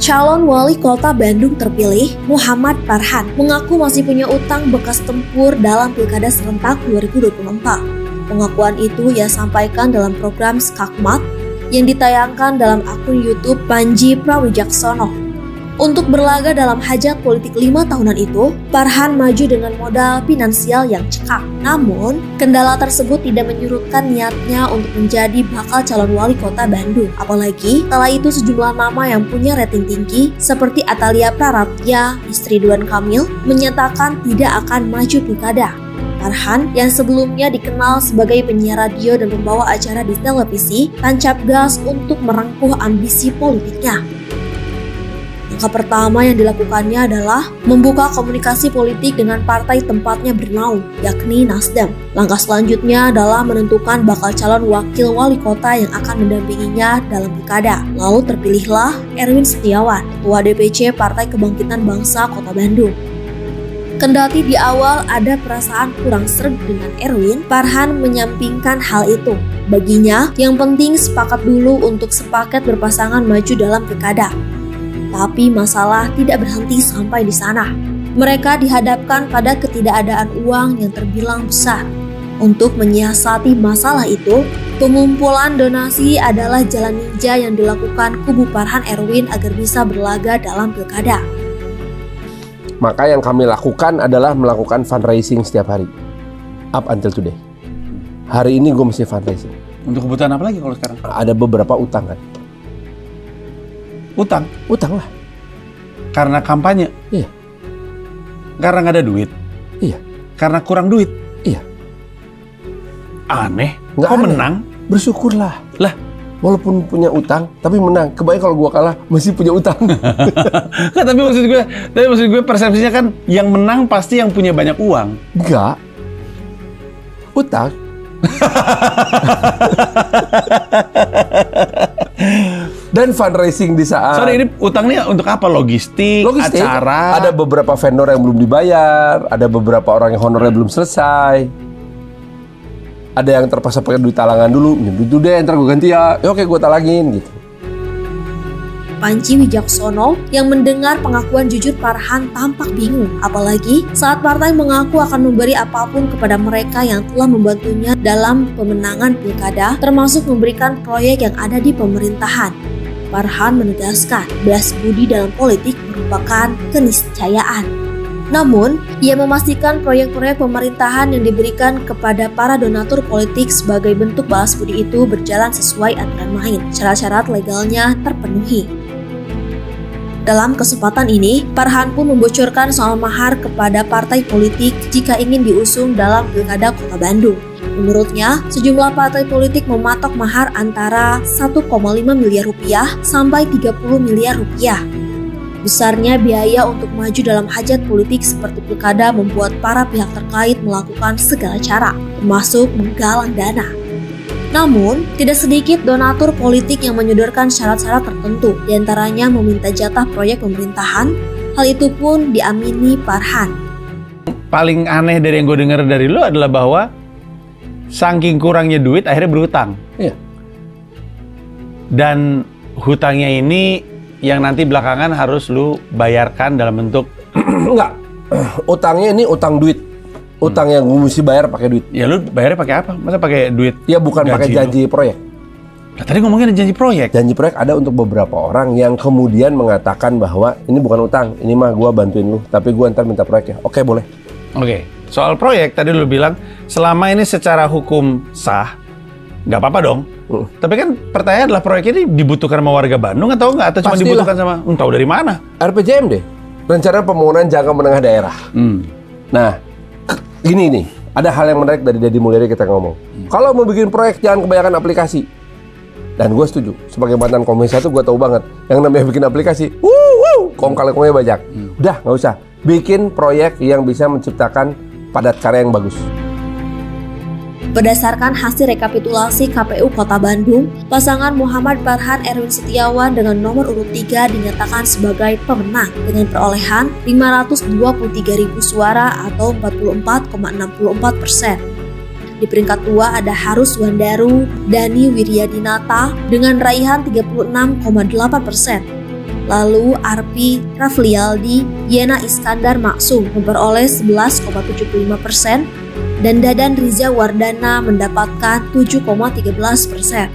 Calon wali kota Bandung terpilih, Muhammad Farhan, mengaku masih punya utang bekas tempur dalam Pilkada serentak 2024. Pengakuan itu ia sampaikan dalam program Skakmat yang ditayangkan dalam akun YouTube Panji Prawijaksono. Untuk berlaga dalam hajat politik 5 tahunan itu, Farhan maju dengan modal finansial yang cekak. Namun, kendala tersebut tidak menyurutkan niatnya untuk menjadi bakal calon wali kota Bandung. Apalagi, kala itu sejumlah nama yang punya rating tinggi seperti Atalia Praratya, istri Ridwan Kamil, menyatakan tidak akan maju pilkada. Farhan yang sebelumnya dikenal sebagai penyiar radio dan pembawa acara di televisi, tancap gas untuk merengkuh ambisi politiknya. Langkah pertama yang dilakukannya adalah membuka komunikasi politik dengan partai tempatnya bernaung, yakni Nasdem. Langkah selanjutnya adalah menentukan bakal calon wakil wali kota yang akan mendampinginya dalam pilkada. Lalu terpilihlah Erwin Setiawan, Ketua DPC Partai Kebangkitan Bangsa Kota Bandung. Kendati di awal ada perasaan kurang sreg dengan Erwin, Farhan menyampingkan hal itu. Baginya, yang penting sepakat dulu untuk sepaket berpasangan maju dalam pilkada. Tapi masalah tidak berhenti sampai di sana. Mereka dihadapkan pada ketidakadaan uang yang terbilang besar. Untuk menyiasati masalah itu, pengumpulan donasi adalah jalan ninja yang dilakukan kubu Farhan Erwin agar bisa berlaga dalam pilkada. Maka yang kami lakukan adalah melakukan fundraising setiap hari. Up until today. Hari ini gue mesti fundraising. Untuk kebutuhan apa lagi kalau sekarang? Ada beberapa utang kan. Utang? Utang lah. Karena kampanye? Iya. Karena nggak ada duit? Iya. Karena kurang duit? Iya. Aneh. Nggak kok aneh. Menang? Bersyukurlah. Lah, walaupun punya utang, tapi menang. Kebayang kalau gua kalah, masih punya utang. Nggak, tapi maksud gue persepsinya kan yang menang pasti yang punya banyak uang. Enggak. Utang. Dan fundraising di saat... Sorry, ini utangnya untuk apa? Logistik, acara? Ada beberapa vendor yang belum dibayar, ada beberapa orang yang honornya belum selesai. Ada yang terpaksa pakai duit talangan dulu, minjem duit deh, ntar gue ganti ya. Oke, gue talangin gitu. Panji Wijaksono yang mendengar pengakuan jujur Farhan tampak bingung, apalagi saat partai mengaku akan memberi apapun kepada mereka yang telah membantunya dalam pemenangan pilkada, termasuk memberikan proyek yang ada di pemerintahan. Farhan menegaskan, belas budi dalam politik merupakan keniscayaan. Namun, ia memastikan proyek-proyek pemerintahan yang diberikan kepada para donatur politik sebagai bentuk balas budi itu berjalan sesuai aturan main. Syarat-syarat legalnya terpenuhi. Dalam kesempatan ini, Farhan pun membocorkan soal mahar kepada partai politik jika ingin diusung dalam Pilkada Kota Bandung. Menurutnya, sejumlah partai politik mematok mahar antara 1,5 miliar rupiah sampai 30 miliar rupiah. Besarnya biaya untuk maju dalam hajat politik seperti pilkada membuat para pihak terkait melakukan segala cara, termasuk menggalang dana. Namun, tidak sedikit donatur politik yang menyodorkan syarat-syarat tertentu, diantaranya meminta jatah proyek pemerintahan. Hal itu pun diamini Farhan. Paling aneh dari yang gue dengar dari lo adalah bahwa saking kurangnya duit akhirnya berhutang. Iya. Dan hutangnya ini yang nanti belakangan harus lu bayarkan dalam bentuk enggak. Utangnya ini utang duit. Utang yang gue mesti bayar pakai duit. Ya lu bayarnya pakai apa? Masa pakai duit? Ya bukan pakai janji proyek. Nah, tadi ngomongin ada janji proyek. Janji proyek ada untuk beberapa orang yang kemudian mengatakan bahwa ini bukan utang, ini mah gue bantuin lu, tapi gue ntar minta proyek ya. Oke, boleh. Oke, soal proyek tadi lu bilang selama ini secara hukum sah, nggak apa-apa dong. Tapi kan pertanyaan adalah proyek ini dibutuhkan sama warga Bandung atau enggak? Atau cuma Pastilah. dibutuhkan sama, tahu dari mana? RPJMD, Rencana Pembangunan Jangka Menengah Daerah. Nah, gini nih, ada hal yang menarik dari Deddy Mulyadi kita ngomong. Kalau mau bikin proyek jangan kebanyakan aplikasi. Dan gue setuju, sebagai mantan Komisi 1 gue tahu banget yang namanya bikin aplikasi, kong kali kongnya banyak. Udah, nggak usah. Bikin proyek yang bisa menciptakan padat karya yang bagus. Berdasarkan hasil rekapitulasi KPU Kota Bandung, pasangan Muhammad Farhan Erwin Setiawan dengan nomor urut 3 dinyatakan sebagai pemenang dengan perolehan 523.000 suara atau 44,64%. Di peringkat 2 ada Harus Wandaru Dani Wiryadinata dengan raihan 36,8%. Lalu Arpi Raflialdi, Yena Iskandar Maksum memperoleh 11,75% dan Dadan Riza Wardana mendapatkan 7,13%.